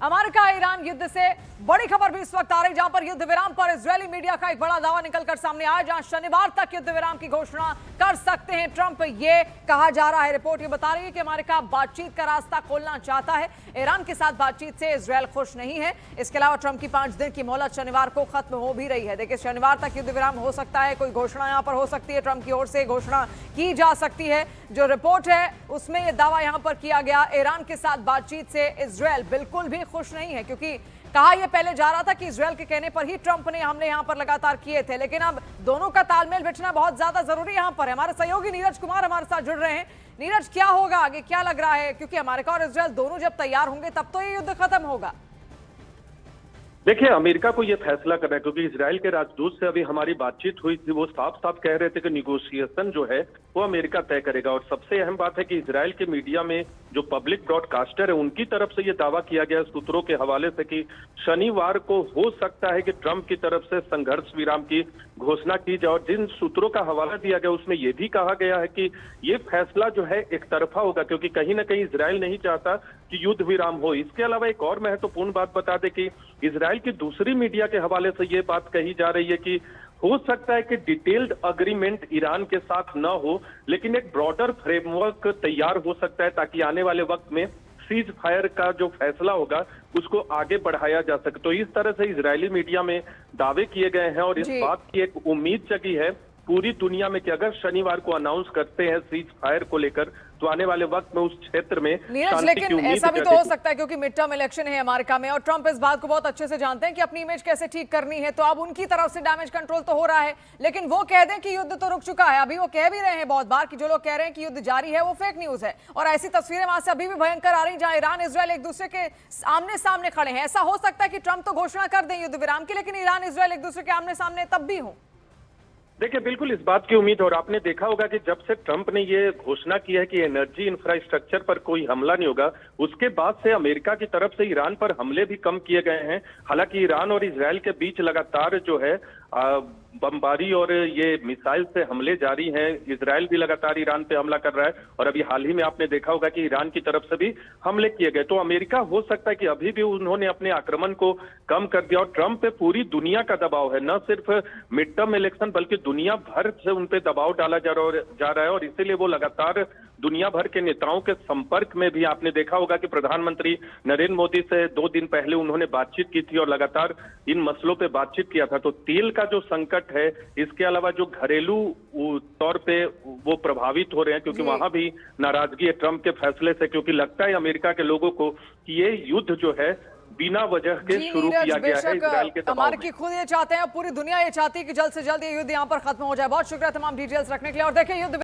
America Iran युद्ध से बड़ी खबर भी इस वक्त आ रही, जहां पर युद्ध विराम पर इजरायली मीडिया का एक बड़ा दावा निकलकर सामने आया, जहां शनिवार तक युद्ध विराम की घोषणा कर सकते हैं ट्रंप। ये कहा जा रहा है, रिपोर्ट ये बता रही है कि अमेरिका बातचीत का रास्ता खोलना चाहता है। ईरान के साथ बातचीत से इजरायल खुश नहीं है। इसके अलावा ट्रंप की 5 दिन की मोहलत शनिवार को खत्म हो भी रही है। देखिए, शनिवार तक युद्ध विराम हो सकता है, कोई घोषणा यहां पर हो सकती है, ट्रंप की ओर से घोषणा की जा सकती है। जो रिपोर्ट है उसमें यह दावा यहां पर किया गया, ईरान के साथ बातचीत से इजरायल बिल्कुल भी खुश नहीं है, क्योंकि कहा यह पहले जा रहा था कि इजरायल के कहने पर ही ट्रंप ने हमले यहां पर लगातार किए थे, लेकिन अब दोनों का तालमेल बिठना बहुत ज्यादा जरूरी यहां पर है। हमारे सहयोगी नीरज कुमार हमारे साथ जुड़ रहे हैं। नीरज, क्या होगा आगे, क्या लग रहा है, क्योंकि अमेरिका और इजरायल दोनों जब तैयार होंगे तब तो ये युद्ध खत्म होगा। देखिए, अमेरिका को यह फैसला करना है, क्योंकि इजरायल के राजदूत से अभी हमारी बातचीत हुई थी। वो साफ साफ कह रहे थे कि निगोशिएशन जो है वो अमेरिका तय करेगा। और सबसे अहम बात है कि इजरायल के मीडिया में जो पब्लिक ब्रॉडकास्टर है उनकी तरफ से ये दावा किया गया सूत्रों के हवाले से कि शनिवार को हो सकता है कि ट्रंप की तरफ से संघर्ष विराम की घोषणा की जाए। और जिन सूत्रों का हवाला दिया गया उसमें यह भी कहा गया है कि ये फैसला जो है एक तरफा होगा, क्योंकि कहीं ना कहीं इजरायल नहीं चाहता कि युद्ध विराम हो। इसके अलावा एक और महत्वपूर्ण बात बता दें कि इजरायल की दूसरी मीडिया के हवाले से ये बात कही जा रही है कि हो सकता है कि डिटेल्ड अग्रीमेंट ईरान के साथ न हो, लेकिन एक ब्रॉडर फ्रेमवर्क तैयार हो सकता है, ताकि आने वाले वक्त में सीज फायर का जो फैसला होगा उसको आगे बढ़ाया जा सके। तो इस तरह से इजरायली मीडिया में दावे किए गए हैं और इस बात की एक उम्मीद जगी है पूरी दुनिया में कि अगर शनिवार को अनाउंस करते हैं सीज फायर को लेकर, तो आने वाले वक्त में उस क्षेत्र में नीरज, लेकिन ऐसा भी तो हो सकता है क्योंकि मिड टर्म इलेक्शन है अमेरिका में और ट्रंप इस बात को बहुत अच्छे से जानते हैं कि अपनी इमेज कैसे ठीक करनी है। तो अब उनकी तरफ से डैमेज कंट्रोल तो हो रहा है, लेकिन वो कह दें कि युद्ध तो रुक चुका है। अभी वो कह भी रहे हैं बहुत बार कि जो लोग कह रहे हैं कि युद्ध जारी है वो फेक न्यूज है, और ऐसी तस्वीरें वहां से अभी भी भयंकर आ रही जहां ईरान इजरायल एक दूसरे के आमने सामने खड़े हैं। ऐसा हो सकता है कि ट्रंप तो घोषणा कर दें युद्ध विराम की, लेकिन ईरान इजरायल एक दूसरे के आमने सामने तब भी हो। देखिए, बिल्कुल इस बात की उम्मीद। और आपने देखा होगा कि जब से ट्रंप ने ये घोषणा की है कि एनर्जी इंफ्रास्ट्रक्चर पर कोई हमला नहीं होगा, उसके बाद से अमेरिका की तरफ से ईरान पर हमले भी कम किए गए हैं। हालांकि ईरान और इजरायल के बीच लगातार जो है बमबारी और ये मिसाइल से हमले जारी हैं। इजरायल भी लगातार ईरान पे हमला कर रहा है और अभी हाल ही में आपने देखा होगा कि ईरान की तरफ से भी हमले किए गए। तो अमेरिका हो सकता है कि अभी भी उन्होंने अपने आक्रमण को कम कर दिया। और ट्रंप पे पूरी दुनिया का दबाव है, न सिर्फ मिड टर्म इलेक्शन बल्कि दुनिया भर से उन पे दबाव डाला जा रहा है। और इसीलिए वो लगातार दुनिया भर के नेताओं के संपर्क में भी। आपने देखा होगा कि प्रधानमंत्री नरेंद्र मोदी से 2 दिन पहले उन्होंने बातचीत की थी और लगातार इन मसलों पे बातचीत किया था। तो तेल का जो संकट है, इसके अलावा जो घरेलू तौर पे वो प्रभावित हो रहे हैं, क्योंकि वहां भी नाराजगी है ट्रंप के फैसले से, क्योंकि लगता है अमेरिका के लोगों को कि ये युद्ध जो है बिना वजह के शुरू किया गया है इजरायल के दबाव में। अमेरिकी खुद ये चाहते हैं, पूरी दुनिया ये चाहती है कि जल्द से जल्द ये युद्ध यहाँ पर खत्म हो जाए। बहुत शुक्रिया तमाम डिटेल्स रखने के लिए। और देखिए, युद्ध